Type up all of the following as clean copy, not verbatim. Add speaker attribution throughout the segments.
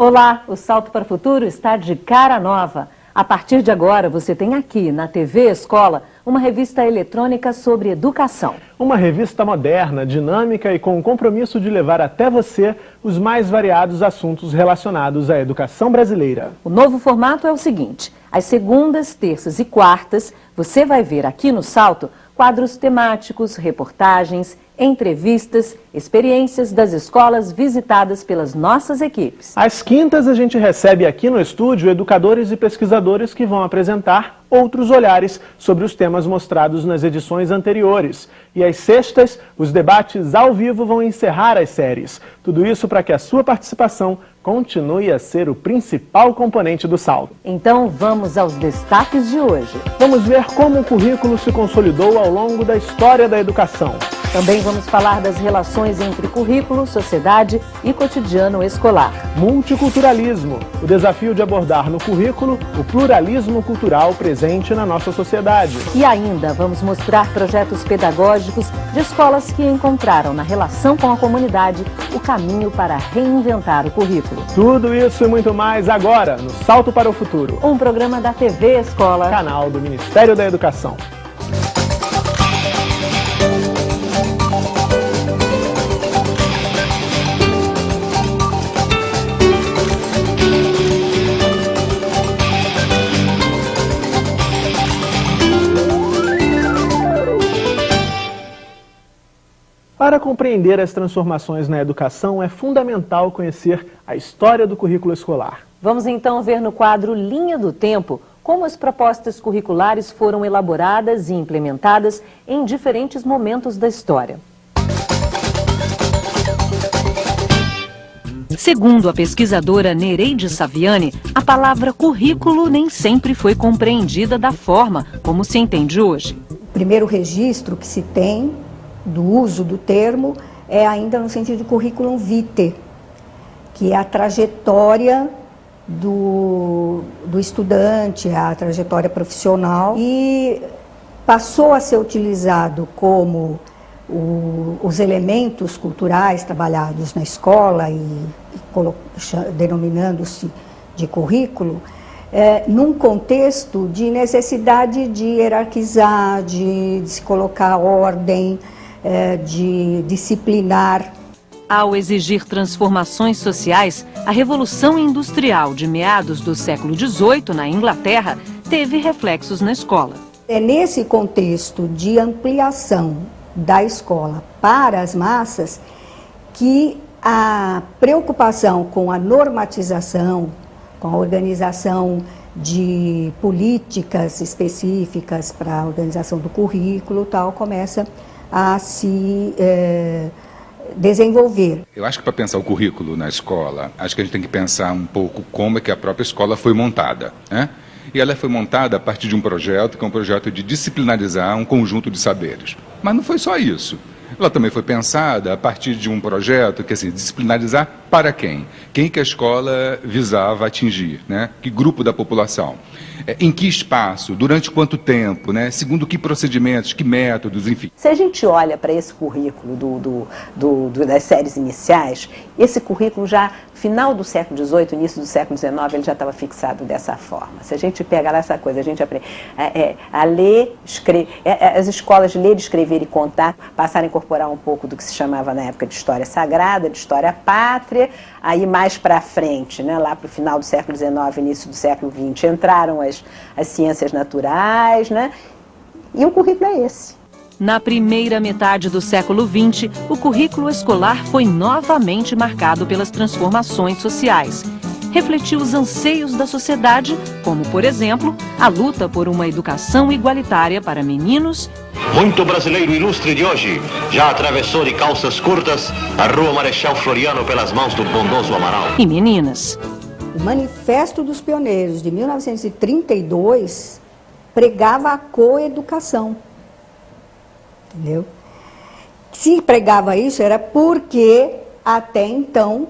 Speaker 1: Olá, o Salto para o Futuro está de cara nova. A partir de agora, você tem aqui, na TV Escola, uma revista eletrônica sobre educação.
Speaker 2: Uma revista moderna, dinâmica e com o compromisso de levar até você os mais variados assuntos relacionados à educação brasileira.
Speaker 1: O novo formato é o seguinte: às segundas, terças e quartas, você vai ver aqui no Salto quadros temáticos, reportagens, entrevistas, experiências das escolas visitadas pelas nossas equipes.
Speaker 2: Às quintas, a gente recebe aqui no estúdio educadores e pesquisadores que vão apresentar outros olhares sobre os temas mostrados nas edições anteriores. E às sextas, os debates ao vivo vão encerrar as séries. Tudo isso para que a sua participação continue a ser o principal componente do Salto.
Speaker 1: Então vamos aos destaques de hoje.
Speaker 2: Vamos ver como o currículo se consolidou ao longo da história da educação.
Speaker 1: Também vamos falar das relações entre currículo, sociedade e cotidiano escolar.
Speaker 2: Multiculturalismo, o desafio de abordar no currículo o pluralismo cultural presente na nossa sociedade.
Speaker 1: E ainda vamos mostrar projetos pedagógicos de escolas que encontraram na relação com a comunidade o caminho para reinventar o currículo.
Speaker 2: Tudo isso e muito mais agora no Salto para o Futuro.
Speaker 1: Um programa da TV Escola,
Speaker 2: Canal do Ministério da Educação. Para compreender as transformações na educação, é fundamental conhecer a história do currículo escolar.
Speaker 1: Vamos então ver no quadro Linha do Tempo como as propostas curriculares foram elaboradas e implementadas em diferentes momentos da história. Segundo a pesquisadora Nereide Saviani, a palavra currículo nem sempre foi compreendida da forma como se entende hoje.
Speaker 3: O primeiro registro que se tem do uso do termo é ainda no sentido de curriculum vitae, que é a trajetória do estudante, a trajetória profissional, e passou a ser utilizado como os elementos culturais trabalhados na escola e denominando-se de currículo, num contexto de necessidade de hierarquizar, de se colocar ordem, de disciplinar.
Speaker 1: Ao exigir transformações sociais, a Revolução Industrial de meados do século XVIII na Inglaterra teve reflexos na escola.
Speaker 3: É nesse contexto de ampliação da escola para as massas que a preocupação com a normatização, com a organização de políticas específicas para a organização do currículo tal, começa a se desenvolver.
Speaker 4: Eu acho que para pensar o currículo na escola, acho que a gente tem que pensar um pouco como é que a própria escola foi montada, né? E ela foi montada a partir de um projeto, que é um projeto de disciplinarizar um conjunto de saberes. Mas não foi só isso. Ela também foi pensada a partir de um projeto que, assim, disciplinarizar para quem? Quem que a escola visava atingir, né? Que grupo da população? Em que espaço? Durante quanto tempo? Né? Segundo que procedimentos, que métodos, enfim.
Speaker 5: Se a gente olha para esse currículo das séries iniciais, esse currículo já, final do século XVIII, início do século XIX, ele já estava fixado dessa forma. Se a gente pega lá essa coisa, a gente aprende a ler, escrever, as escolas de ler, escrever e contar passaram a incorporar um pouco do que se chamava na época de história sagrada, de história pátria. Aí mais para frente, né, lá para o final do século XIX, início do século XX, entraram as ciências naturais, né, e o currículo é esse.
Speaker 1: Na primeira metade do século XX, o currículo escolar foi novamente marcado pelas transformações sociais. Refletiu os anseios da sociedade, como, por exemplo, a luta por uma educação igualitária para meninos.
Speaker 6: Muito brasileiro ilustre de hoje já atravessou de calças curtas a Rua Marechal Floriano pelas mãos do bondoso Amaral.
Speaker 1: E meninas.
Speaker 3: O Manifesto dos Pioneiros, de 1932, pregava a coeducação. Entendeu? Se pregava isso, era porque até então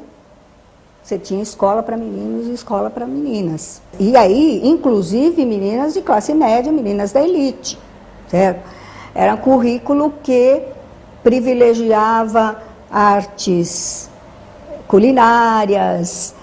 Speaker 3: você tinha escola para meninos e escola para meninas. E aí, inclusive, meninas de classe média, meninas da elite, certo? Era um currículo que privilegiava artes culinárias,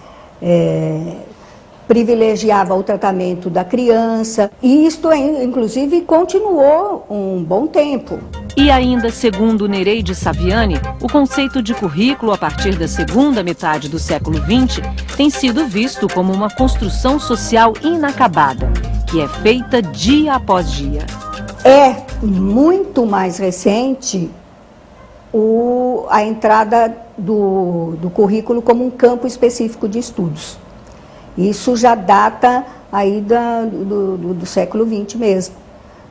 Speaker 3: privilegiava o tratamento da criança, e isto, inclusive, continuou um bom tempo.
Speaker 1: E ainda, segundo Nereide Saviani, o conceito de currículo a partir da segunda metade do século XX tem sido visto como uma construção social inacabada, que é feita dia após dia.
Speaker 3: É muito mais recente a entrada do currículo como um campo específico de estudos. Isso já data aí do século XX mesmo,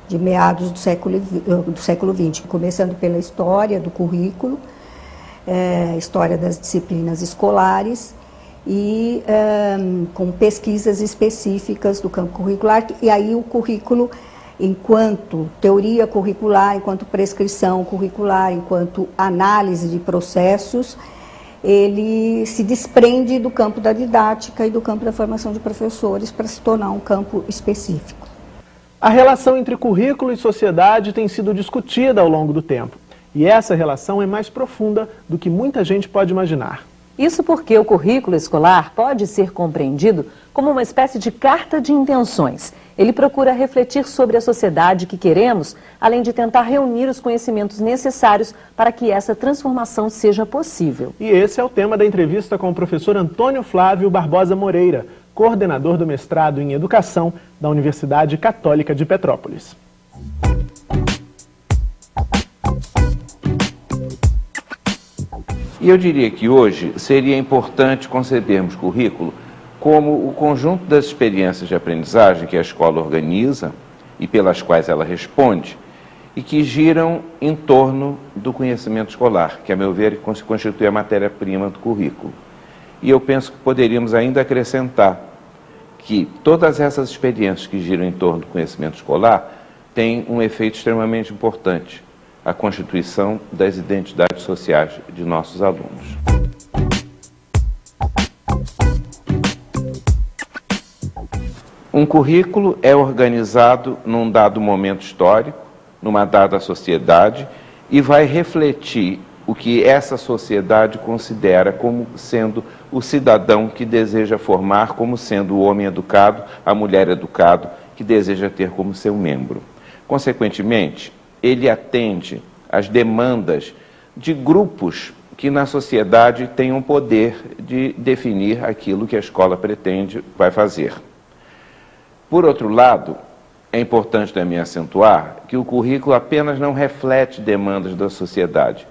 Speaker 3: de meados do século XX, começando pela história do currículo, história das disciplinas escolares e com pesquisas específicas do campo curricular, e aí o currículo, enquanto teoria curricular, enquanto prescrição curricular, enquanto análise de processos, ele se desprende do campo da didática e do campo da formação de professores para se tornar um campo específico.
Speaker 2: A relação entre currículo e sociedade tem sido discutida ao longo do tempo. E essa relação é mais profunda do que muita gente pode imaginar.
Speaker 1: Isso porque o currículo escolar pode ser compreendido como uma espécie de carta de intenções. Ele procura refletir sobre a sociedade que queremos, além de tentar reunir os conhecimentos necessários para que essa transformação seja possível.
Speaker 2: E esse é o tema da entrevista com o professor Antônio Flávio Barbosa Moreira, coordenador do mestrado em Educação da Universidade Católica de Petrópolis.
Speaker 7: E eu diria que hoje seria importante concebermos currículo como o conjunto das experiências de aprendizagem que a escola organiza e pelas quais ela responde e que giram em torno do conhecimento escolar, que, a meu ver, constitui a matéria-prima do currículo. E eu penso que poderíamos ainda acrescentar que todas essas experiências que giram em torno do conhecimento escolar têm um efeito extremamente importante, a constituição das identidades sociais de nossos alunos. Um currículo é organizado num dado momento histórico, numa dada sociedade, e vai refletir o que essa sociedade considera como sendo o cidadão que deseja formar, como sendo o homem educado, a mulher educado, que deseja ter como seu membro. Consequentemente, ele atende às demandas de grupos que na sociedade têm o poder de definir aquilo que a escola pretende vai fazer. Por outro lado, é importante também acentuar que o currículo apenas não reflete demandas da sociedade.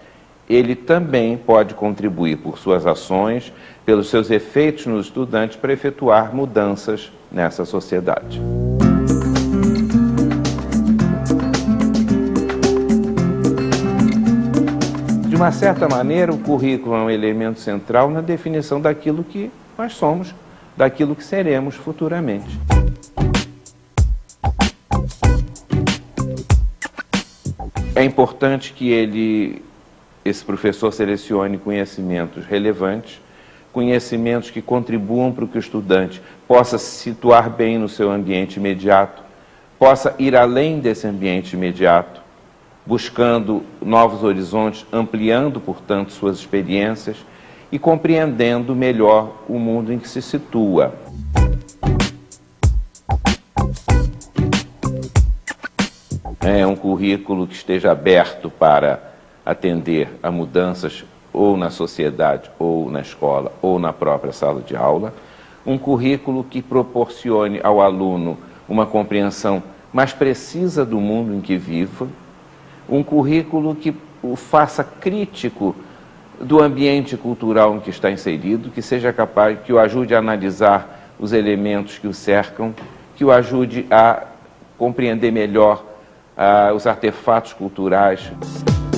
Speaker 7: Ele também pode contribuir por suas ações, pelos seus efeitos nos estudantes, para efetuar mudanças nessa sociedade. De uma certa maneira, o currículo é um elemento central na definição daquilo que nós somos, daquilo que seremos futuramente. É importante que esse professor selecione conhecimentos relevantes, conhecimentos que contribuam para que o estudante possa se situar bem no seu ambiente imediato, possa ir além desse ambiente imediato, buscando novos horizontes, ampliando, portanto, suas experiências e compreendendo melhor o mundo em que se situa. É um currículo que esteja aberto para atender a mudanças ou na sociedade, ou na escola, ou na própria sala de aula. Um currículo que proporcione ao aluno uma compreensão mais precisa do mundo em que viva. Um currículo que o faça crítico do ambiente cultural em que está inserido, que seja capaz, que o ajude a analisar os elementos que o cercam, que o ajude a compreender melhor os artefatos culturais.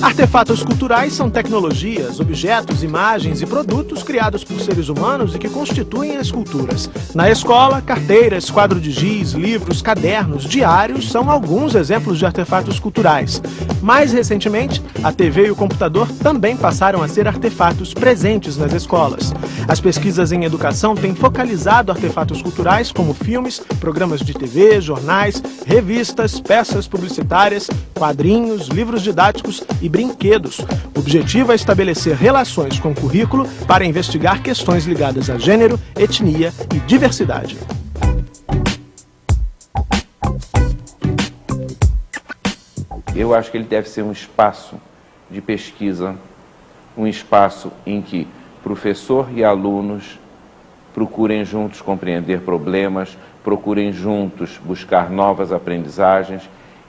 Speaker 2: Artefatos culturais são tecnologias, objetos, imagens e produtos criados por seres humanos e que constituem as culturas. Na escola, carteiras, quadro de giz, livros, cadernos, diários são alguns exemplos de artefatos culturais. Mais recentemente, a TV e o computador também passaram a ser artefatos presentes nas escolas. As pesquisas em educação têm focalizado artefatos culturais como filmes, programas de TV, jornais, revistas, peças publicitárias, quadrinhos, livros didáticos e e brinquedos. O objetivo é estabelecer relações com o currículo para investigar questões ligadas a gênero, etnia e diversidade.
Speaker 7: Eu acho que ele deve ser um espaço de pesquisa, um espaço em que professor e alunos procurem juntos compreender problemas, procurem juntos buscar novas aprendizagens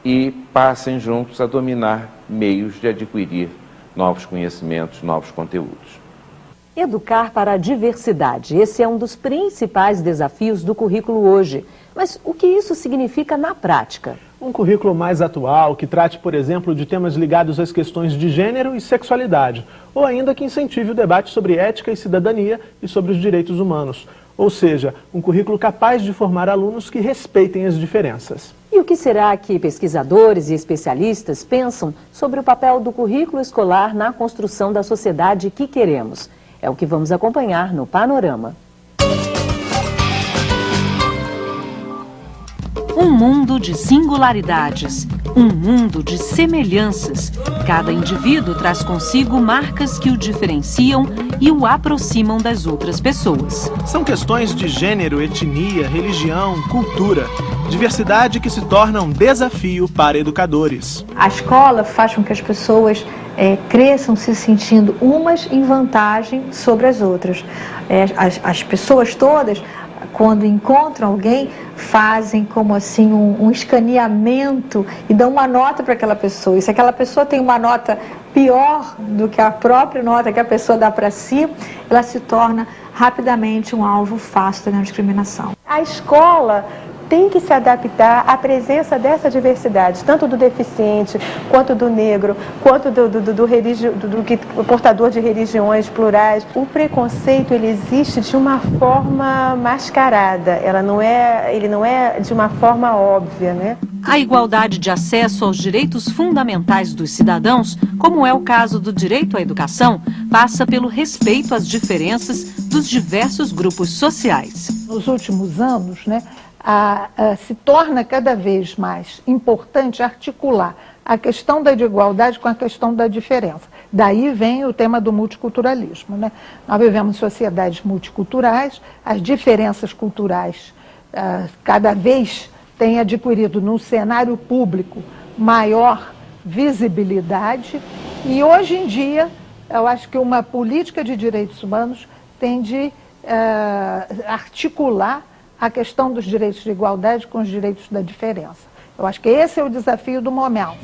Speaker 7: e passem juntos a dominar meios de adquirir novos conhecimentos, novos conteúdos.
Speaker 1: Educar para a diversidade. Esse é um dos principais desafios do currículo hoje. Mas o que isso significa na prática?
Speaker 2: Um currículo mais atual, que trate, por exemplo, de temas ligados às questões de gênero e sexualidade, ou ainda que incentive o debate sobre ética e cidadania e sobre os direitos humanos. Ou seja, um currículo capaz de formar alunos que respeitem as diferenças.
Speaker 1: E o que será que pesquisadores e especialistas pensam sobre o papel do currículo escolar na construção da sociedade que queremos? É o que vamos acompanhar no Panorama. Um mundo de singularidades, um mundo de semelhanças. Cada indivíduo traz consigo marcas que o diferenciam e o aproximam das outras pessoas.
Speaker 2: São questões de gênero, etnia, religião, cultura. Diversidade que se torna um desafio para educadores.
Speaker 8: A escola faz com que as pessoas cresçam se sentindo umas em vantagem sobre as outras. As pessoas todas, quando encontram alguém, fazem como assim um escaneamento e dão uma nota para aquela pessoa. E se aquela pessoa tem uma nota pior do que a própria nota que a pessoa dá para si, ela se torna rapidamente um alvo fácil da discriminação.
Speaker 5: A escola tem que se adaptar à presença dessa diversidade, tanto do deficiente, quanto do negro, quanto do portador de religiões plurais. O preconceito, ele existe de uma forma mascarada, ele não é de uma forma óbvia, né?
Speaker 1: A igualdade de acesso aos direitos fundamentais dos cidadãos, como é o caso do direito à educação, passa pelo respeito às diferenças dos diversos grupos sociais.
Speaker 9: Nos últimos anos, se torna cada vez mais importante articular a questão da igualdade com a questão da diferença. Daí vem o tema do multiculturalismo. Nós vivemos sociedades multiculturais, as diferenças culturais cada vez têm adquirido no cenário público maior visibilidade e hoje em dia eu acho que uma política de direitos humanos tem de articular a questão dos direitos de igualdade com os direitos da diferença. Eu acho que esse é o desafio do momento.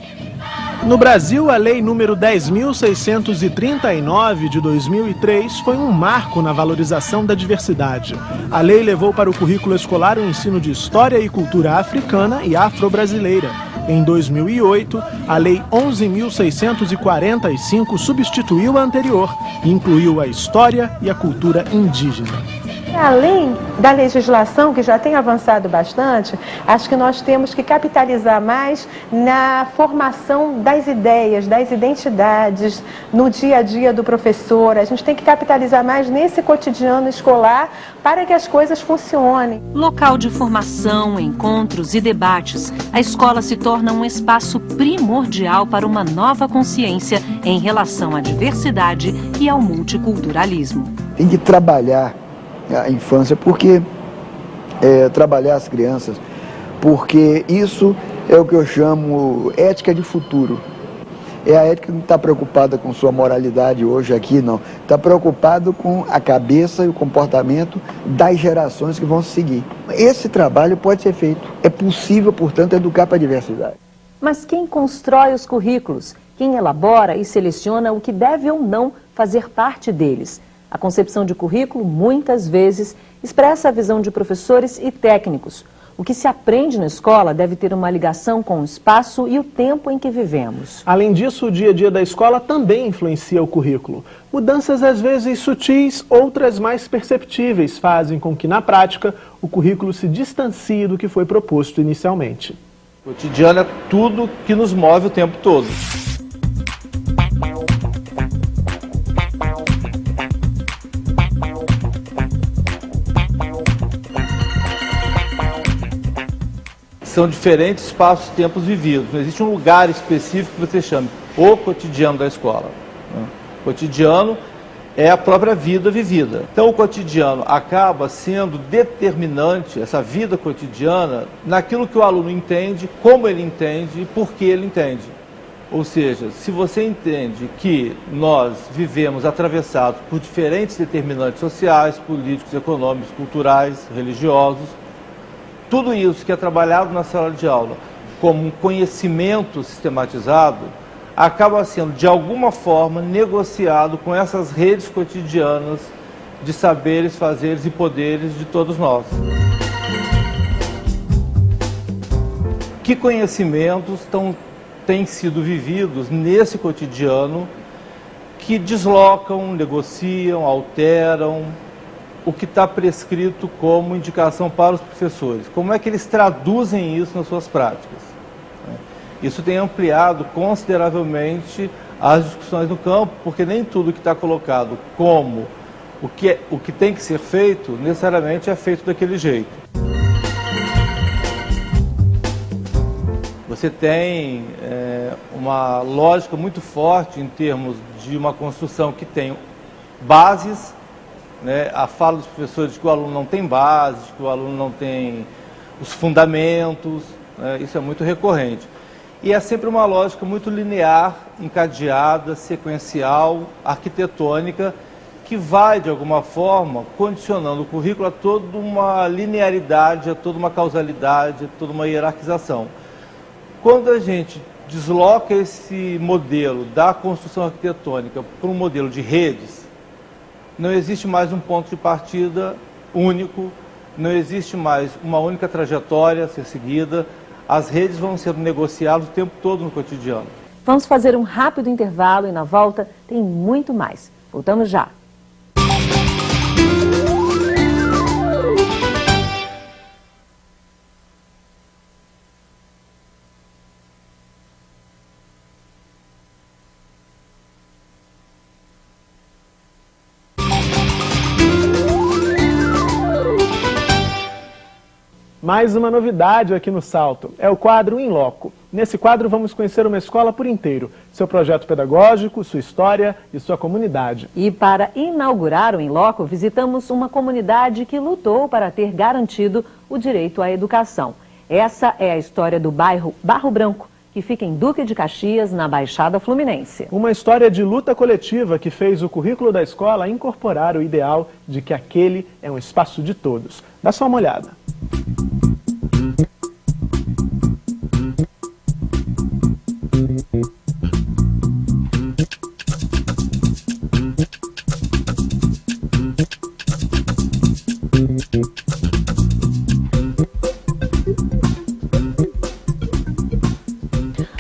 Speaker 2: No Brasil, a Lei número 10.639 de 2003 foi um marco na valorização da diversidade. A lei levou para o currículo escolar o ensino de história e cultura africana e afro-brasileira. Em 2008, a Lei 11.645 substituiu a anterior e incluiu a história e a cultura indígena.
Speaker 5: Além da legislação, que já tem avançado bastante, acho que nós temos que capitalizar mais na formação das ideias, das identidades, no dia a dia do professor. A gente tem que capitalizar mais nesse cotidiano escolar para que as coisas funcionem.
Speaker 1: Local de formação, encontros e debates, a escola se torna um espaço primordial para uma nova consciência em relação à diversidade e ao multiculturalismo.
Speaker 10: Tem que trabalhar a infância, trabalhar as crianças, porque isso é o que eu chamo ética de futuro. É a ética que não está preocupada com sua moralidade hoje aqui, não. Está preocupado com a cabeça e o comportamento das gerações que vão seguir. Esse trabalho pode ser feito. É possível, portanto, educar para a diversidade.
Speaker 1: Mas quem constrói os currículos? Quem elabora e seleciona o que deve ou não fazer parte deles? A concepção de currículo, muitas vezes, expressa a visão de professores e técnicos. O que se aprende na escola deve ter uma ligação com o espaço e o tempo em que vivemos.
Speaker 2: Além disso, o dia a dia da escola também influencia o currículo. Mudanças às vezes sutis, outras mais perceptíveis, fazem com que, na prática, o currículo se distancie do que foi proposto inicialmente.
Speaker 11: O cotidiano é tudo que nos move o tempo todo. São diferentes espaços e tempos vividos. Não existe um lugar específico que você chame. o cotidiano da escola, né? O cotidiano é a própria vida vivida. Então o cotidiano acaba sendo determinante, essa vida cotidiana, naquilo que o aluno entende, como ele entende e por que ele entende. Ou seja, se você entende que nós vivemos atravessados por diferentes determinantes sociais, políticos, econômicos, culturais, religiosos, tudo isso que é trabalhado na sala de aula como um conhecimento sistematizado, acaba sendo, de alguma forma, negociado com essas redes cotidianas de saberes, fazeres e poderes de todos nós. Que conhecimentos têm sido vividos nesse cotidiano que deslocam, negociam, alteram o que está prescrito como indicação para os professores? Como é que eles traduzem isso nas suas práticas? Isso tem ampliado consideravelmente as discussões no campo, porque nem tudo que está colocado como o que tem que ser feito, necessariamente é feito daquele jeito. Você tem uma lógica muito forte em termos de uma construção que tem bases, né? A fala dos professores de que o aluno não tem bases, que o aluno não tem os fundamentos, né? Isso é muito recorrente. E é sempre uma lógica muito linear, encadeada, sequencial, arquitetônica, que vai, de alguma forma, condicionando o currículo a toda uma linearidade, a toda uma causalidade, a toda uma hierarquização. Quando a gente desloca esse modelo da construção arquitetônica para um modelo de redes, não existe mais um ponto de partida único, não existe mais uma única trajetória a ser seguida. As redes vão sendo negociadas o tempo todo no cotidiano.
Speaker 1: Vamos fazer um rápido intervalo e na volta tem muito mais. Voltamos já.
Speaker 2: Mais uma novidade aqui no Salto, é o quadro In Loco. Nesse quadro vamos conhecer uma escola por inteiro, seu projeto pedagógico, sua história e sua comunidade.
Speaker 1: E para inaugurar o In Loco, visitamos uma comunidade que lutou para ter garantido o direito à educação. Essa é a história do bairro Barro Branco, que fica em Duque de Caxias, na Baixada Fluminense.
Speaker 2: Uma história de luta coletiva que fez o currículo da escola incorporar o ideal de que aquele é um espaço de todos. Dá só uma olhada.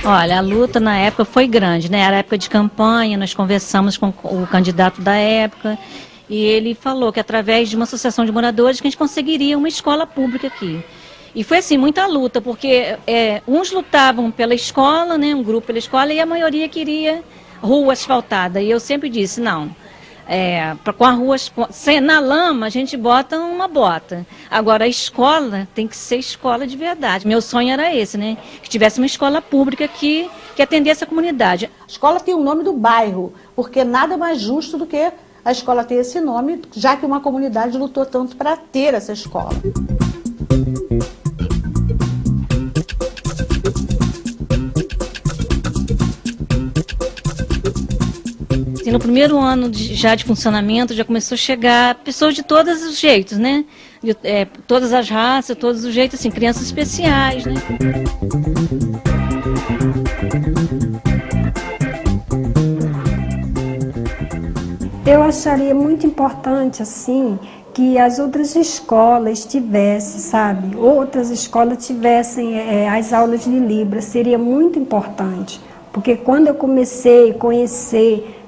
Speaker 12: Olha, a luta na época foi grande, né? Era época de campanha, nós conversamos com o candidato da época e ele falou que através de uma associação de moradores que a gente conseguiria uma escola pública aqui. E foi assim, muita luta, porque uns lutavam pela escola, né? Um grupo pela escola e a maioria queria rua asfaltada. E eu sempre disse, não. Com a rua na lama a gente bota uma bota. Agora a escola tem que ser escola de verdade. Meu sonho era esse, né? Que tivesse uma escola pública que atendesse a comunidade.
Speaker 13: A escola tem o nome do bairro, porque nada mais justo do que a escola ter esse nome, já que uma comunidade lutou tanto para ter essa escola.
Speaker 12: No primeiro ano já de funcionamento, já começou a chegar pessoas de todos os jeitos, né? Todas as raças, todos os jeitos, assim, crianças especiais, né?
Speaker 14: Eu acharia muito importante, assim, que as outras escolas tivessem, sabe? Outras escolas tivessem as aulas de Libras, seria muito importante. Porque quando eu comecei a conhecer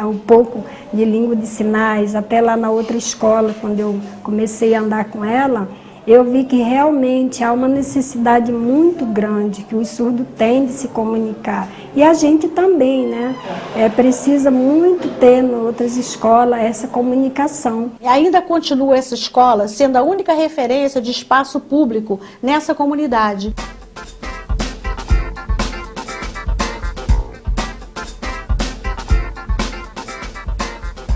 Speaker 14: um pouco de língua de sinais, até lá na outra escola, quando eu comecei a andar com ela, eu vi que realmente há uma necessidade muito grande que os surdos têm de se comunicar. E a gente também, né? Precisa muito ter em outras escolas essa comunicação.
Speaker 13: E ainda continua essa escola sendo a única referência de espaço público nessa comunidade.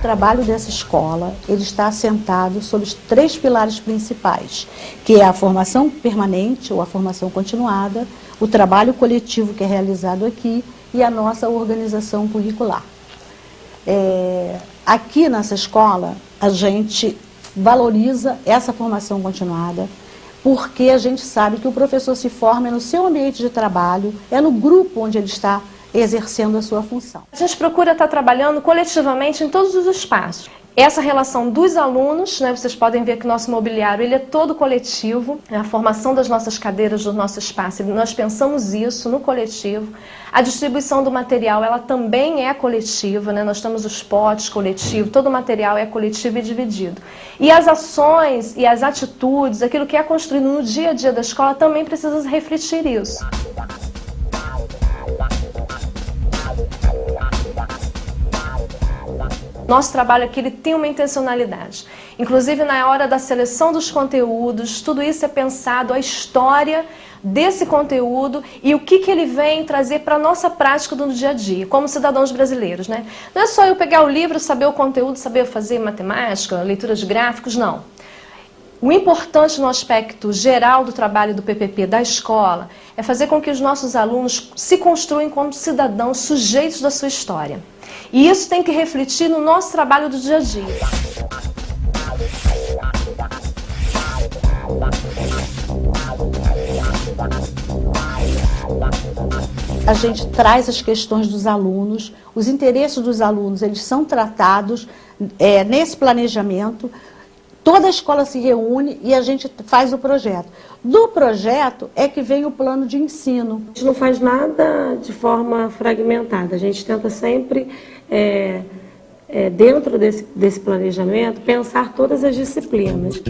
Speaker 13: trabalho dessa escola, ele está assentado sobre os 3 pilares principais, que é a formação permanente ou a formação continuada, o trabalho coletivo que é realizado aqui e a nossa organização curricular. Aqui nessa escola, a gente valoriza essa formação continuada, porque a gente sabe que o professor se forma no seu ambiente de trabalho, é no grupo onde ele está exercendo a sua função.
Speaker 15: A gente procura estar trabalhando coletivamente em todos os espaços. Essa relação dos alunos, né, vocês podem ver que o nosso mobiliário ele é todo coletivo, a formação das nossas cadeiras do nosso espaço, nós pensamos isso no coletivo. A distribuição do material, ela também é coletiva, né? Nós temos os potes coletivos, todo o material é coletivo e dividido. E as ações e as atitudes, aquilo que é construído no dia a dia da escola também precisa refletir isso. Nosso trabalho aqui ele tem uma intencionalidade. Inclusive, na hora da seleção dos conteúdos, tudo isso é pensado, a história desse conteúdo e o que ele vem trazer para a nossa prática do dia a dia, como cidadãos brasileiros, né? Não é só eu pegar o livro, saber o conteúdo, saber fazer matemática, leitura de gráficos, não. O importante no aspecto geral do trabalho do PPP da escola é fazer com que os nossos alunos se construam como cidadãos sujeitos da sua história. E isso tem que refletir no nosso trabalho do dia a dia.
Speaker 13: A gente traz as questões dos alunos, os interesses dos alunos, eles são tratados nesse planejamento. Toda a escola se reúne e a gente faz o projeto. Do projeto é que vem o plano de ensino.
Speaker 16: A gente não faz nada de forma fragmentada, a gente tenta sempre, dentro desse planejamento, pensar todas as disciplinas.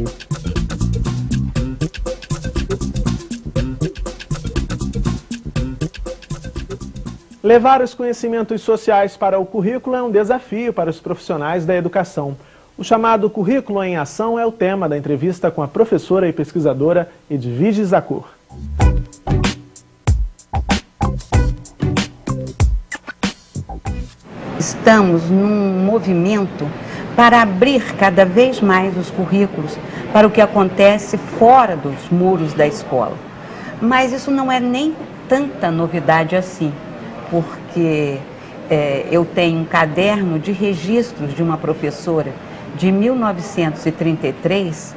Speaker 2: Levar os conhecimentos sociais para o currículo é um desafio para os profissionais da educação. O chamado Currículo em Ação é o tema da entrevista com a professora e pesquisadora Edvige Zacur.
Speaker 17: Estamos num movimento para abrir cada vez mais os currículos para o que acontece fora dos muros da escola. Mas isso não é nem tanta novidade assim, porque eu tenho um caderno de registros de uma professora de 1933,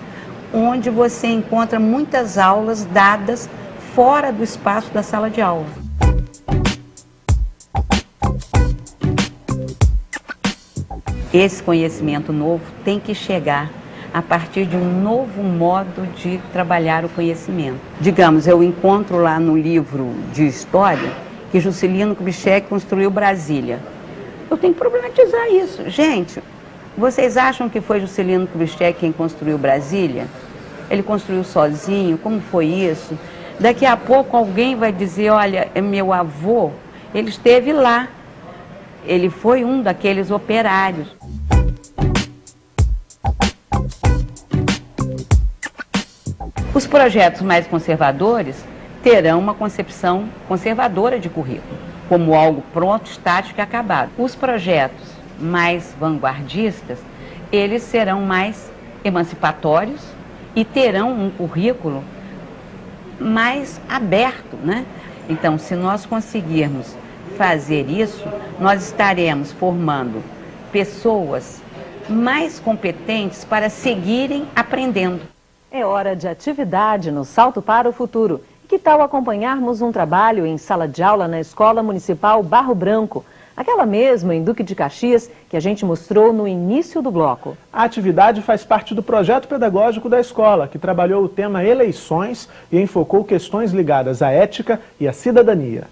Speaker 17: onde você encontra muitas aulas dadas fora do espaço da sala de aula. Esse conhecimento novo tem que chegar a partir de um novo modo de trabalhar o conhecimento. Digamos, eu encontro lá no livro de história que Juscelino Kubitschek construiu Brasília. Eu tenho que problematizar isso. Gente, vocês acham que foi Juscelino Kubitschek quem construiu Brasília? Ele construiu sozinho? Como foi isso? Daqui a pouco alguém vai dizer, olha, meu avô, ele esteve lá. Ele foi um daqueles operários. Os projetos mais conservadores terão uma concepção conservadora de currículo, como algo pronto, estático e acabado. Os projetos mais vanguardistas, eles serão mais emancipatórios e terão um currículo mais aberto, né? Então, se nós conseguirmos fazer isso, nós estaremos formando pessoas mais competentes para seguirem aprendendo.
Speaker 1: É hora de atividade no Salto para o Futuro. Que tal acompanharmos um trabalho em sala de aula na Escola Municipal Barro Branco? Aquela mesma em Duque de Caxias que a gente mostrou no início do bloco.
Speaker 2: A atividade faz parte do projeto pedagógico da escola, que trabalhou o tema eleições e enfocou questões ligadas à ética e à cidadania.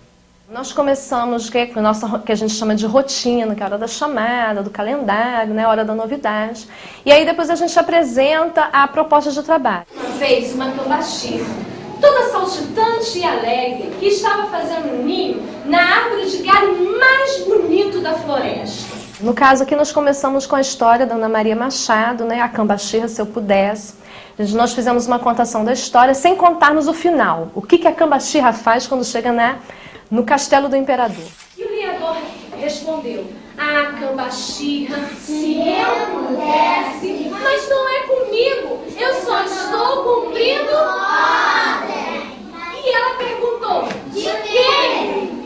Speaker 15: Nós começamos que a gente chama de rotina, que é a hora da chamada, do calendário, né, a hora da novidade. E aí depois a gente apresenta a proposta de trabalho.
Speaker 18: Uma vez, uma cambaxira, toda saltitante e alegre, que estava fazendo um ninho na árvore de galho mais bonito da floresta.
Speaker 15: No caso aqui nós começamos com a história da Ana Maria Machado, né, a cambaxira, se eu pudesse. Nós fizemos uma contação da história sem contarmos o final. O que a cambaxira faz quando chega no Castelo do Imperador.
Speaker 18: E o lenhador respondeu: Ah, Cambaxirra, se eu pudesse, mas não é comigo, eu só estou cumprindo ordem. E ela perguntou, de quem?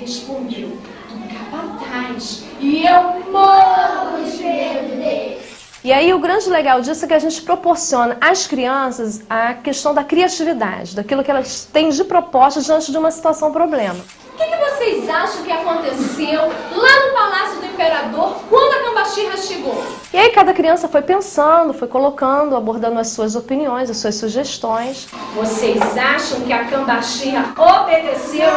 Speaker 18: Respondeu, do capataz, e eu morro de medo dele.
Speaker 15: E aí o grande legal disso é que a gente proporciona às crianças a questão da criatividade, daquilo que elas têm de proposta diante de uma situação problema.
Speaker 18: O que vocês acham que aconteceu lá no Palácio do Imperador quando a Cambaxirra chegou?
Speaker 15: E aí cada criança foi pensando, foi colocando, abordando as suas opiniões, as suas sugestões.
Speaker 18: Vocês acham que a Cambaxirra obedeceu?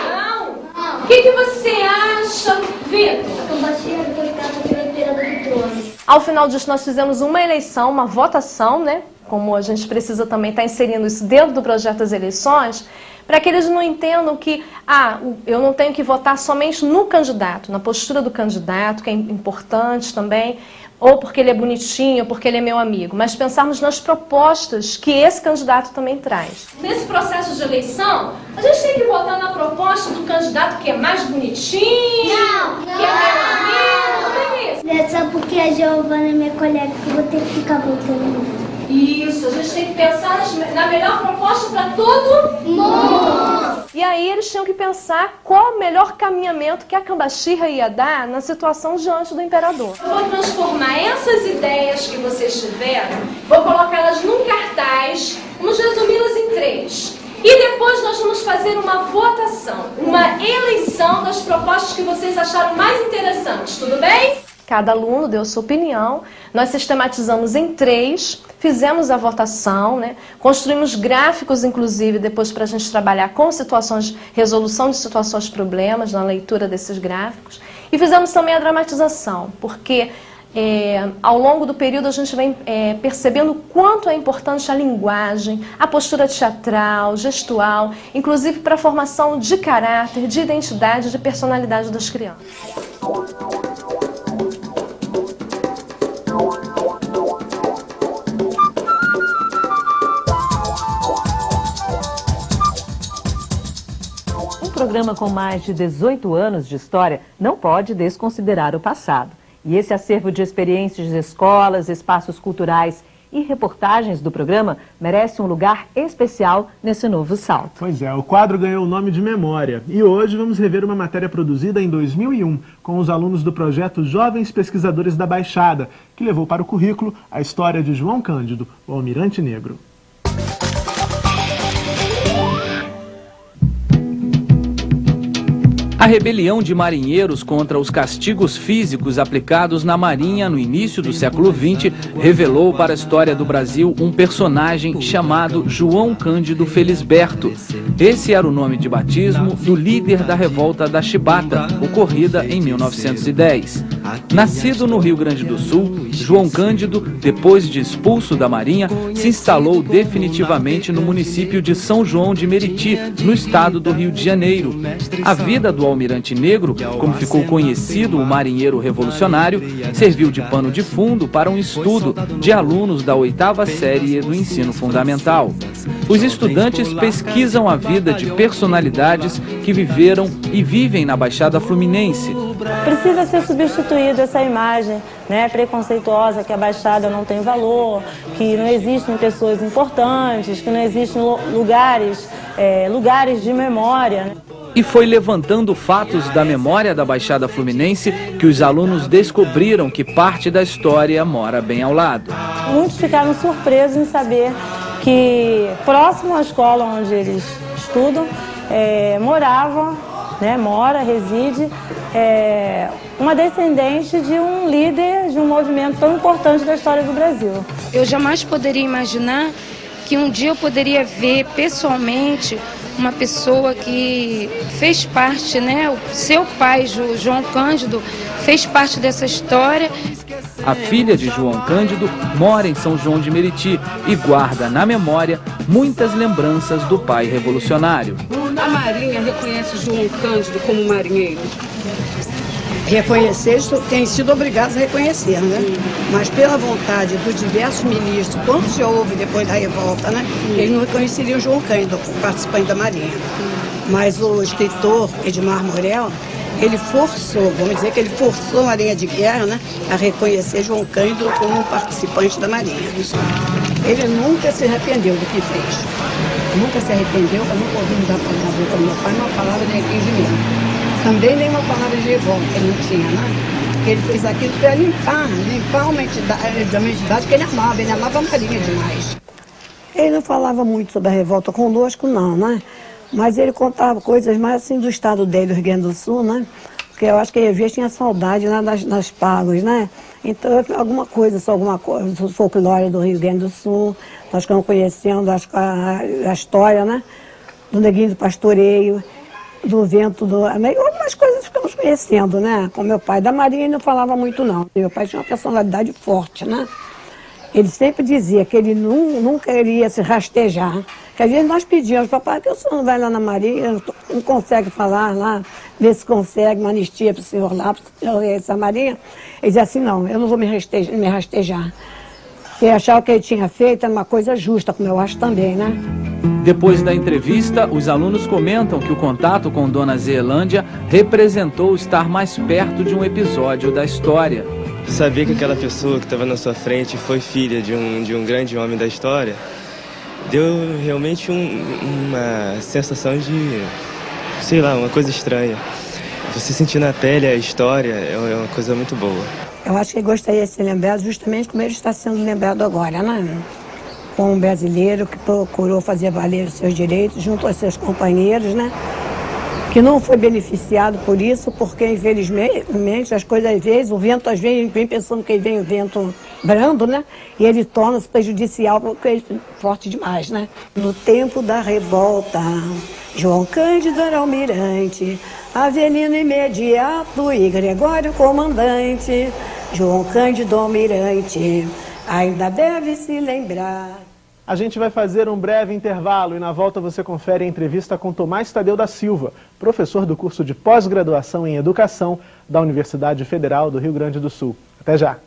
Speaker 18: Não! O que você acha, Vitor?
Speaker 19: A Cambaxirra foi ficada pelo Imperador do Trono.
Speaker 15: Ao final disso nós fizemos uma eleição, uma votação, né? Como a gente precisa também estar inserindo isso dentro do projeto das eleições, para que eles não entendam que eu não tenho que votar somente no candidato, na postura do candidato, que é importante também, ou porque ele é bonitinho, ou porque ele é meu amigo, mas pensarmos nas propostas que esse candidato também traz.
Speaker 18: Nesse processo de eleição, a gente tem que votar na proposta do candidato que é mais bonitinho, que é meu amigo, não é isso?
Speaker 19: É só porque a Giovana é minha colega que eu vou ter que ficar votando.
Speaker 18: Isso, a gente tem que pensar na melhor proposta para todo mundo.
Speaker 15: E aí eles tinham que pensar qual o melhor caminhamento que a Cambaxirra ia dar na situação diante do imperador.
Speaker 18: Eu vou transformar essas ideias que vocês tiveram, vou colocá-las num cartaz, vamos resumi-las em 3. E depois nós vamos fazer uma votação, uma eleição das propostas que vocês acharam mais interessantes, tudo bem?
Speaker 15: Cada aluno deu sua opinião, nós sistematizamos em 3, fizemos a votação, né? Construímos gráficos, inclusive, depois para a gente trabalhar com situações, resolução de situações problemas, na leitura desses gráficos. E fizemos também a dramatização, porque ao longo do período a gente vem percebendo o quanto é importante a linguagem, a postura teatral, gestual, inclusive para a formação de caráter, de identidade, de personalidade das crianças.
Speaker 1: Um programa com mais de 18 anos de história não pode desconsiderar o passado. E esse acervo de experiências de escolas, espaços culturais e reportagens do programa merece um lugar especial nesse novo salto.
Speaker 2: Pois é, o quadro ganhou o nome de Memória. E hoje vamos rever uma matéria produzida em 2001 com os alunos do projeto Jovens Pesquisadores da Baixada, que levou para o currículo a história de João Cândido, o Almirante Negro.
Speaker 20: A rebelião de marinheiros contra os castigos físicos aplicados na Marinha no início do século XX revelou para a história do Brasil um personagem chamado João Cândido Felisberto. Esse era o nome de batismo do líder da revolta da Chibata, ocorrida em 1910. Nascido no Rio Grande do Sul, João Cândido, depois de expulso da Marinha, se instalou definitivamente no município de São João de Meriti, no estado do Rio de Janeiro. A vida do Almirante Negro, como ficou conhecido o marinheiro revolucionário, serviu de pano de fundo para um estudo de alunos da 8ª série do ensino fundamental. Os estudantes pesquisam a vida de personalidades que viveram e vivem na Baixada Fluminense.
Speaker 21: Precisa ser substituída essa imagem, né, preconceituosa, que a Baixada não tem valor, que não existem pessoas importantes, que não existem lugares de memória, né?
Speaker 20: E foi levantando fatos da memória da Baixada Fluminense que os alunos descobriram que parte da história mora bem ao lado.
Speaker 21: Muitos ficaram surpresos em saber que próximo à escola onde eles estudam, reside uma descendente de um líder de um movimento tão importante da história do Brasil.
Speaker 22: Eu jamais poderia imaginar que um dia eu poderia ver pessoalmente uma pessoa que fez parte, né? O seu pai, João Cândido, fez parte dessa história.
Speaker 20: A filha de João Cândido mora em São João de Meriti e guarda na memória muitas lembranças do pai revolucionário.
Speaker 23: A Marinha reconhece João Cândido como marinheiro?
Speaker 24: Reconhecer, tem sido obrigados a reconhecer, né? Mas pela vontade dos diversos ministros, quando se houve depois da revolta, né? Eles não reconheceriam João Cândido, participante da Marinha. Mas o escritor Edmar Morel, ele forçou, vamos dizer que ele forçou a Marinha de Guerra, né, a reconhecer João Cândido como um participante da Marinha. Ele nunca se arrependeu do que fez. Nunca se arrependeu, eu nunca ouvi dar palavra para meu pai, uma palavra de arrependimento. Também nem uma palavra de revolta, ele não tinha, né? Ele fez aquilo para limpar uma entidade que ele amava a Marinha demais. Ele não falava muito sobre a revolta conosco, não, né? Mas ele contava coisas mais assim do estado dele, do Rio Grande do Sul, né? Porque eu acho que ele às vezes tinha saudade lá das Pagos, né? Então, alguma coisa do folclore do Rio Grande do Sul, nós ficamos conhecendo a história, né? Do Neguinho do Pastoreio, do vento, algumas coisas ficamos conhecendo, né? Com meu pai. Da Marinha ele não falava muito, não. Meu pai tinha uma personalidade forte, né? Ele sempre dizia que ele nunca iria se rastejar. Que às vezes nós pedíamos, papai, que o senhor não vai lá na Marinha, não consegue falar lá, ver se consegue uma anistia para o senhor lá, para o senhor essa Marinha. Ele dizia assim, não, eu não vou me rastejar. Porque achava que ele tinha feito era uma coisa justa, como eu acho também, né?
Speaker 20: Depois da entrevista, os alunos comentam que o contato com Dona Zeelândia representou estar mais perto de um episódio da história.
Speaker 3: Saber que aquela pessoa que estava na sua frente foi filha de um grande homem da história, deu realmente uma sensação de, sei lá, uma coisa estranha. Você sentir na pele a história é uma coisa muito boa.
Speaker 24: Eu acho que ele gostaria de ser lembrado justamente como ele está sendo lembrado agora, né? Como um brasileiro que procurou fazer valer os seus direitos junto aos seus companheiros, né? Que não foi beneficiado por isso, porque infelizmente as coisas às vezes, o vento às vezes vem pensando que vem o vento brando, né? E ele torna-se prejudicial porque é forte demais, né? No tempo da revolta, João Cândido era almirante, Avelino imediato e Gregório comandante. João Cândido almirante, ainda deve se lembrar.
Speaker 2: A gente vai fazer um breve intervalo e na volta você confere a entrevista com Tomás Tadeu da Silva, professor do curso de pós-graduação em Educação da Universidade Federal do Rio Grande do Sul. Até já!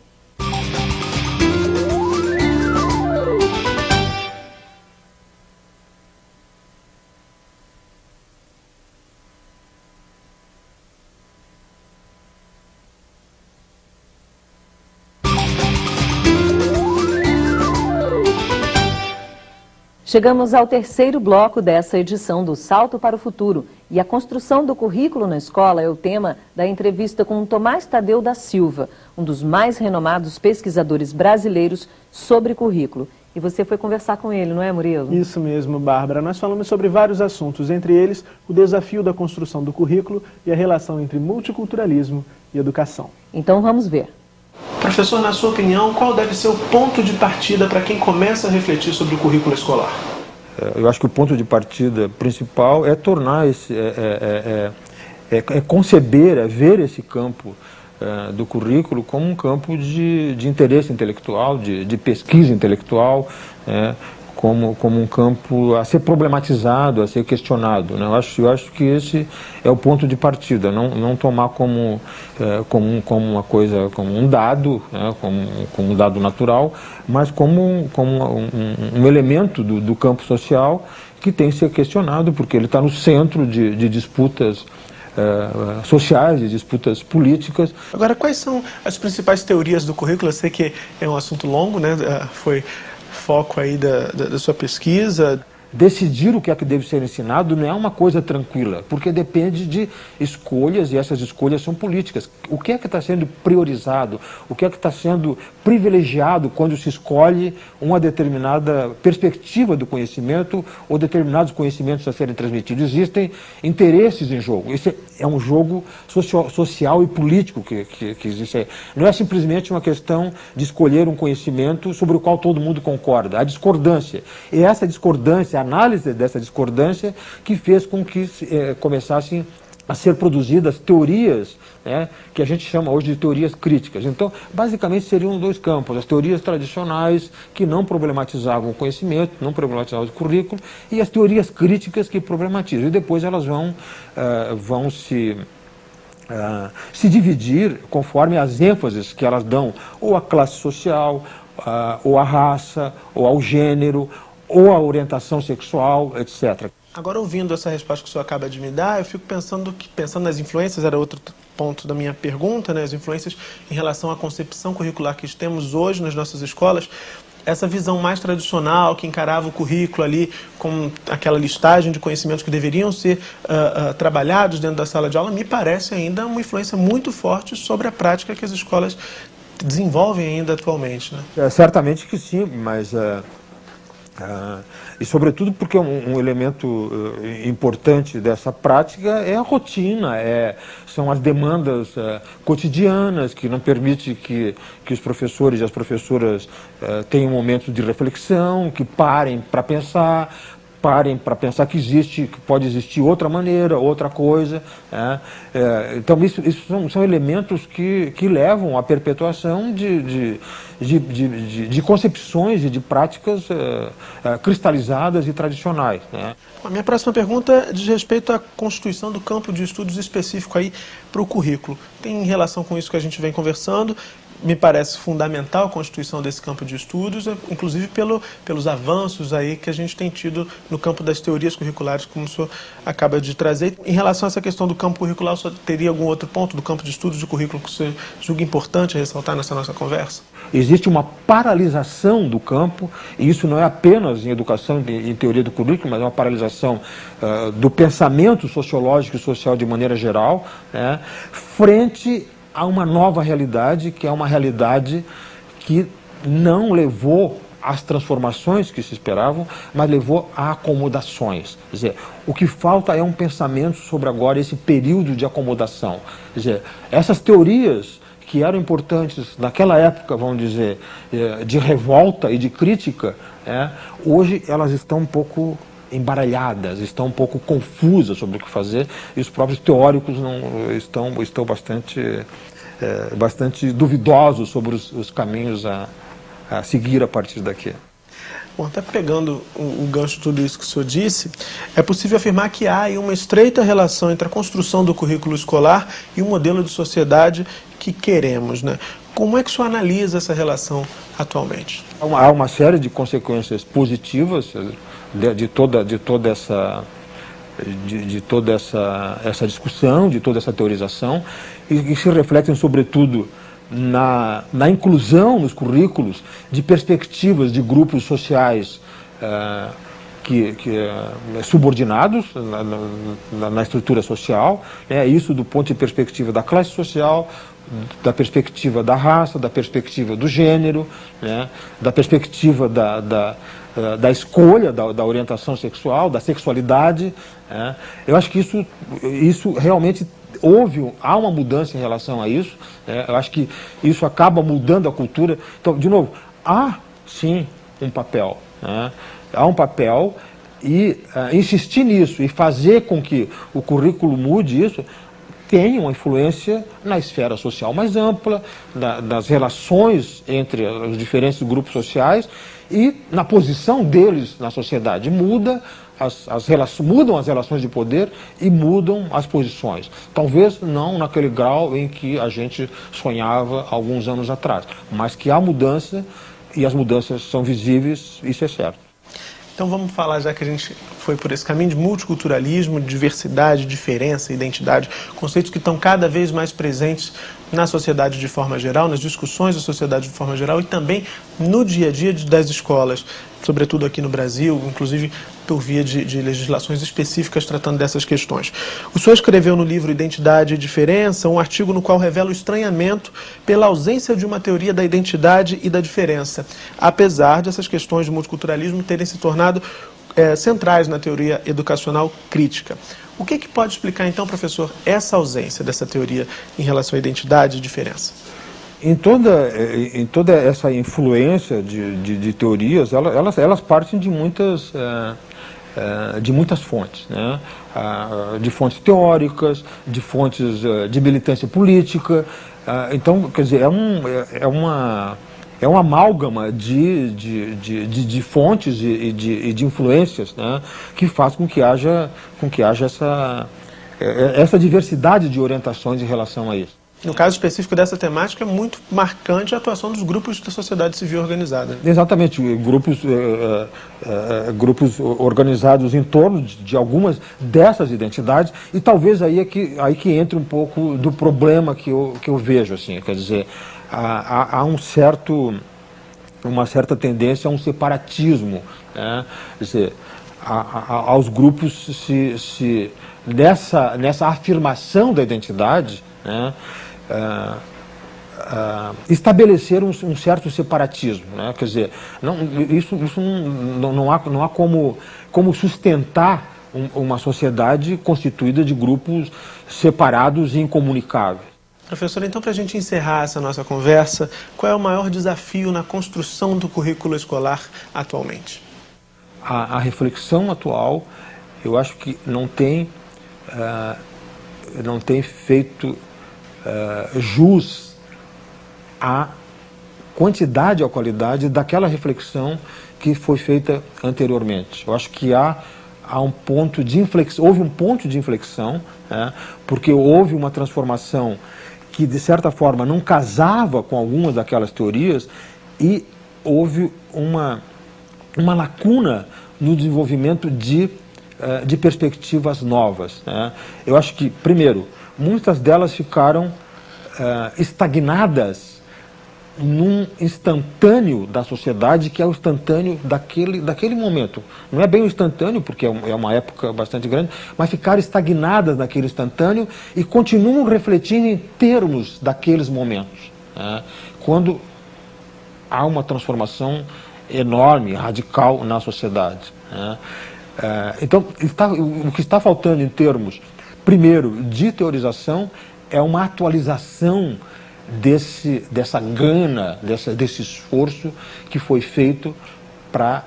Speaker 1: Chegamos ao terceiro bloco dessa edição do Salto para o Futuro e a construção do currículo na escola é o tema da entrevista com Tomás Tadeu da Silva, um dos mais renomados pesquisadores brasileiros sobre currículo. E você foi conversar com ele, não é, Murilo?
Speaker 2: Isso mesmo, Bárbara. Nós falamos sobre vários assuntos, entre eles o desafio da construção do currículo e a relação entre multiculturalismo e educação.
Speaker 1: Então vamos ver.
Speaker 2: Professor, na sua opinião, qual deve ser o ponto de partida para quem começa a refletir sobre o currículo escolar?
Speaker 4: Eu acho que o ponto de partida principal é tornar conceber, ver esse campo do currículo como um campo de interesse intelectual, de pesquisa intelectual, como um campo a ser problematizado, a ser questionado, né? Eu acho que esse é o ponto de partida, não tomar como uma coisa, como um dado, né? como um dado natural, mas como um elemento do campo social que tem que ser questionado, porque ele está no centro de disputas sociais, de disputas políticas.
Speaker 2: Agora, quais são as principais teorias do currículo? Eu sei que é um assunto longo, né? Foi foco aí da sua pesquisa.
Speaker 4: Decidir o que é que deve ser ensinado não é uma coisa tranquila, porque depende de escolhas, e essas escolhas são políticas. O que é que está sendo priorizado, o que é que está sendo privilegiado quando se escolhe uma determinada perspectiva do conhecimento ou determinados conhecimentos a serem transmitidos. Existem interesses em jogo. Esse é um jogo social e político que existe aí. Não é simplesmente uma questão de escolher um conhecimento sobre o qual todo mundo concorda. Há discordância. E essa discordância, a análise dessa discordância, que fez com que começassem a ser produzidas teorias, né, que a gente chama hoje de teorias críticas. Então, basicamente seriam dois campos: as teorias tradicionais, que não problematizavam o conhecimento, não problematizavam o currículo, e as teorias críticas que problematizam. E depois elas vão se dividir conforme as ênfases que elas dão ou à classe social, ou à raça, ou ao gênero, ou à orientação sexual, etc.
Speaker 2: Agora, ouvindo essa resposta que o senhor acaba de me dar, eu fico pensando nas influências, era outro ponto da minha pergunta, né, as influências em relação à concepção curricular que temos hoje nas nossas escolas, essa visão mais tradicional, que encarava o currículo ali como aquela listagem de conhecimentos que deveriam ser trabalhados dentro da sala de aula, me parece ainda uma influência muito forte sobre a prática que as escolas desenvolvem ainda atualmente, né?
Speaker 4: Certamente que sim, mas... e sobretudo porque um elemento importante dessa prática é a rotina, são as demandas cotidianas que não permitem que os professores e as professoras tenham momentos de reflexão, que parem para pensar que pode existir outra maneira, outra coisa. Então isso são elementos que levam à perpetuação de concepções e de práticas cristalizadas e tradicionais, né?
Speaker 2: A minha próxima pergunta diz respeito à constituição do campo de estudos específico aí para o currículo. Tem relação com isso que a gente vem conversando. Me parece fundamental a constituição desse campo de estudos, inclusive pelos avanços aí que a gente tem tido no campo das teorias curriculares, como o senhor acaba de trazer. Em relação a essa questão do campo curricular, o senhor teria algum outro ponto do campo de estudos de currículo que você julga importante ressaltar nessa nossa conversa?
Speaker 4: Existe uma paralisação do campo, e isso não é apenas em educação, em teoria do currículo, mas é uma paralisação do pensamento sociológico e social de maneira geral, né, frente a uma nova realidade, que é uma realidade que não levou às transformações que se esperavam, mas levou a acomodações. Quer dizer, o que falta é um pensamento sobre agora esse período de acomodação. Quer dizer, essas teorias que eram importantes naquela época, vamos dizer, de revolta e de crítica, hoje elas estão um pouco embaralhadas, estão um pouco confusas sobre o que fazer, e os próprios teóricos estão bastante duvidosos sobre os caminhos a seguir a partir daqui.
Speaker 2: Bom, até pegando o gancho de tudo isso que o senhor disse, é possível afirmar que há aí uma estreita relação entre a construção do currículo escolar e o modelo de sociedade que queremos, né? Como é que o senhor analisa essa relação atualmente?
Speaker 4: Há uma série de consequências positivas de toda essa discussão, de toda essa teorização, e que se refletem sobretudo na inclusão nos currículos de perspectivas de grupos sociais subordinados na estrutura social, isso do ponto de perspectiva da classe social, da perspectiva da raça, da perspectiva do gênero, da perspectiva da escolha, da orientação sexual, da sexualidade. Eu acho que isso realmente há uma mudança em relação a isso. Eu acho que isso acaba mudando a cultura. Então, de novo, há sim um papel. Há um papel e insistir nisso e fazer com que o currículo mude isso tem uma influência na esfera social mais ampla, das relações entre os diferentes grupos sociais e na posição deles na sociedade. Mudam as relações de poder e mudam as posições. Talvez não naquele grau em que a gente sonhava alguns anos atrás, mas que há mudança e as mudanças são visíveis, isso é certo.
Speaker 2: Então vamos falar, já que a gente foi por esse caminho, de multiculturalismo, diversidade, diferença, identidade, conceitos que estão cada vez mais presentes na sociedade de forma geral, nas discussões da sociedade de forma geral e também no dia a dia das escolas, sobretudo aqui no Brasil, inclusive por via de legislações específicas tratando dessas questões. O senhor escreveu no livro Identidade e Diferença um artigo no qual revela o estranhamento pela ausência de uma teoria da identidade e da diferença, apesar dessas questões de multiculturalismo terem se tornado centrais na teoria educacional crítica. O que pode explicar, então, professor, essa ausência dessa teoria em relação à identidade e diferença?
Speaker 4: Em toda essa influência de teorias, elas partem de muitas fontes, né? De fontes teóricas, de fontes de militância política. Então, quer dizer, é uma amálgama de fontes e de influências, né, que faz com que haja essa diversidade de orientações em relação a isso.
Speaker 2: No caso específico dessa temática, é muito marcante a atuação dos grupos da sociedade civil organizada.
Speaker 4: Exatamente, grupos organizados em torno de algumas dessas identidades, e talvez aí que entre um pouco do problema que eu vejo, assim, quer dizer, há uma certa tendência a um separatismo, né? Quer dizer, aos grupos nessa afirmação da identidade, né? Estabelecer um certo separatismo, né? Quer dizer, isso não há como sustentar uma sociedade constituída de grupos separados e incomunicáveis.
Speaker 2: Professor, então, para a gente encerrar essa nossa conversa, qual é o maior desafio na construção do currículo escolar atualmente?
Speaker 4: A reflexão atual, eu acho que não tem feito jus à quantidade e à qualidade daquela reflexão que foi feita anteriormente. Eu acho que há um ponto de inflexão, houve um ponto de inflexão, né, porque houve uma transformação que, de certa forma, não casava com algumas daquelas teorias, e houve uma lacuna no desenvolvimento de perspectivas novas, né? Eu acho que, primeiro, muitas delas ficaram estagnadas num instantâneo da sociedade, que é o instantâneo daquele momento. Não é bem o instantâneo, porque é uma época bastante grande, mas ficaram estagnadas naquele instantâneo e continuam refletindo em termos daqueles momentos, né? Quando há uma transformação enorme, radical na sociedade, né? Então, o que está faltando em termos, primeiro, de teorização, é uma atualização dessa gana, desse esforço que foi feito para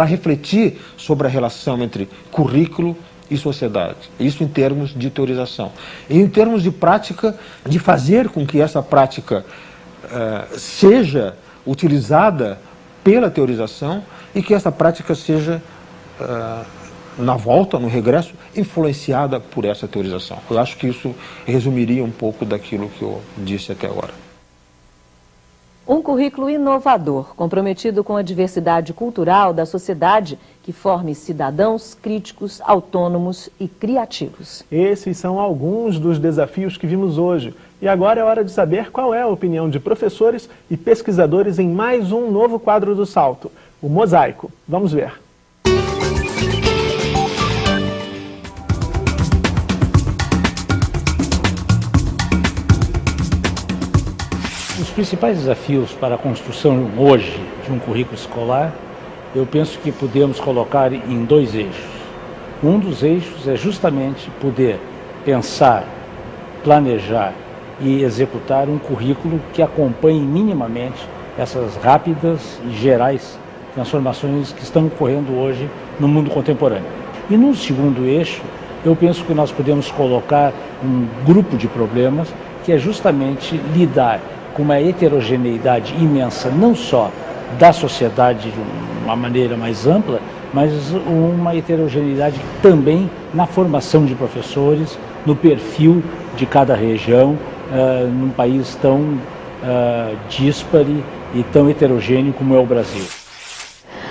Speaker 4: refletir sobre a relação entre currículo e sociedade. Isso em termos de teorização. E em termos de prática, de fazer com que essa prática seja utilizada pela teorização e que essa prática seja, na volta, no regresso, influenciada por essa teorização. Eu acho que isso resumiria um pouco daquilo que eu disse até agora.
Speaker 1: Um currículo inovador, comprometido com a diversidade cultural da sociedade, que forme cidadãos críticos, autônomos e criativos.
Speaker 2: Esses são alguns dos desafios que vimos hoje. E agora é hora de saber qual é a opinião de professores e pesquisadores em mais um novo quadro do Salto, o Mosaico. Vamos ver.
Speaker 6: Os principais desafios para a construção hoje de um currículo escolar, eu penso que podemos colocar em dois eixos. Um dos eixos é justamente poder pensar, planejar e executar um currículo que acompanhe minimamente essas rápidas e gerais transformações que estão ocorrendo hoje no mundo contemporâneo. E no segundo eixo, eu penso que nós podemos colocar um grupo de problemas que é justamente lidar com uma heterogeneidade imensa, não só da sociedade de uma maneira mais ampla, mas uma heterogeneidade também na formação de professores, no perfil de cada região, num país tão díspare e tão heterogêneo como é o Brasil.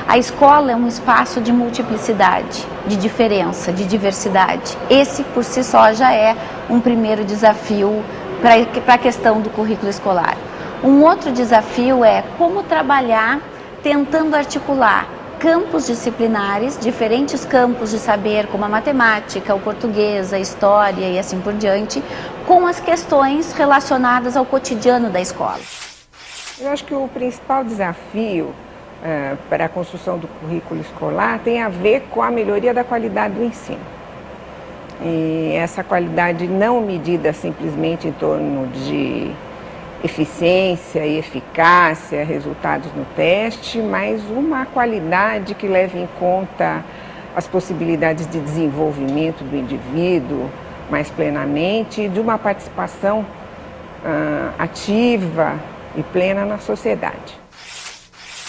Speaker 7: A escola é um espaço de multiplicidade, de diferença, de diversidade. Esse, por si só, já é um primeiro desafio para a questão do currículo escolar. Um outro desafio é como trabalhar tentando articular campos disciplinares, diferentes campos de saber, como a matemática, o português, a história e assim por diante, com as questões relacionadas ao cotidiano da escola.
Speaker 8: Eu acho que o principal desafio para a construção do currículo escolar tem a ver com a melhoria da qualidade do ensino. E essa qualidade não medida simplesmente em torno de eficiência e eficácia, resultados no teste, mas uma qualidade que leve em conta as possibilidades de desenvolvimento do indivíduo mais plenamente e de uma participação ativa e plena na sociedade.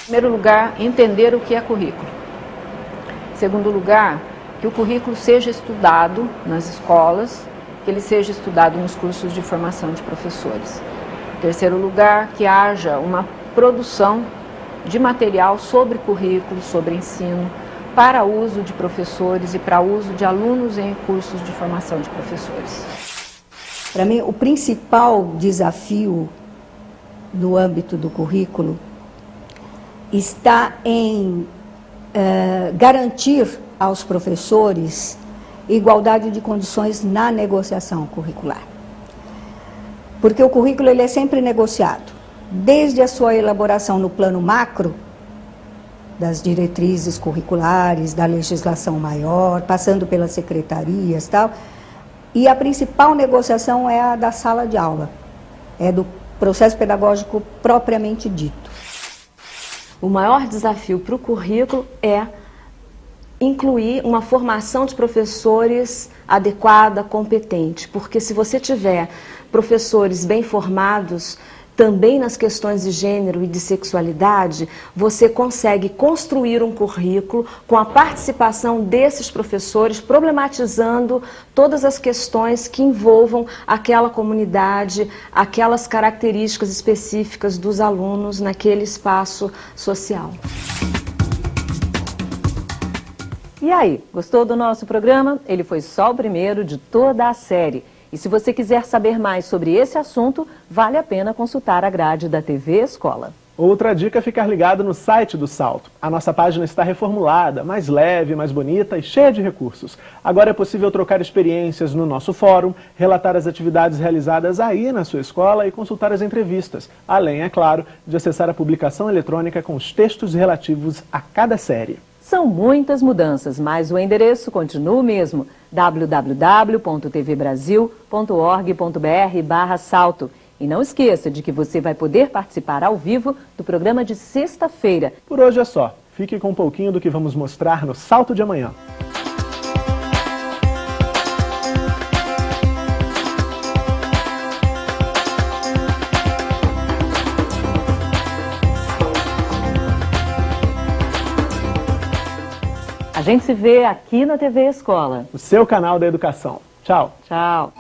Speaker 9: Em primeiro lugar, entender o que é currículo. Em segundo lugar, que o currículo seja estudado nas escolas que ele seja estudado nos cursos de formação de professores. Em terceiro lugar, que haja uma produção de material sobre currículo, sobre ensino, para uso de professores e para uso de alunos em cursos de formação de professores.
Speaker 14: Para mim, o principal desafio no âmbito do currículo está em garantir aos professores igualdade de condições na negociação curricular. Porque o currículo ele é sempre negociado, desde a sua elaboração no plano macro, das diretrizes curriculares, da legislação maior, passando pelas secretarias e tal, e a principal negociação é a da sala de aula, é do processo pedagógico propriamente dito.
Speaker 15: O maior desafio para o currículo é incluir uma formação de professores adequada, competente, porque se você tiver professores bem formados, também nas questões de gênero e de sexualidade, você consegue construir um currículo com a participação desses professores, problematizando todas as questões que envolvam aquela comunidade, aquelas características específicas dos alunos naquele espaço social.
Speaker 1: E aí, gostou do nosso programa? Ele foi só o primeiro de toda a série. E se você quiser saber mais sobre esse assunto, vale a pena consultar a grade da TV Escola.
Speaker 2: Outra dica é ficar ligado no site do Salto. A nossa página está reformulada, mais leve, mais bonita e cheia de recursos. Agora é possível trocar experiências no nosso fórum, relatar as atividades realizadas aí na sua escola e consultar as entrevistas. Além, é claro, de acessar a publicação eletrônica com os textos relativos a cada série.
Speaker 1: São muitas mudanças, mas o endereço continua o mesmo, www.tvbrasil.org.br/salto. E não esqueça de que você vai poder participar ao vivo do programa de sexta-feira.
Speaker 2: Por hoje é só. Fique com um pouquinho do que vamos mostrar no Salto de amanhã.
Speaker 1: A gente se vê aqui na TV Escola.
Speaker 2: O seu canal da educação. Tchau.
Speaker 1: Tchau.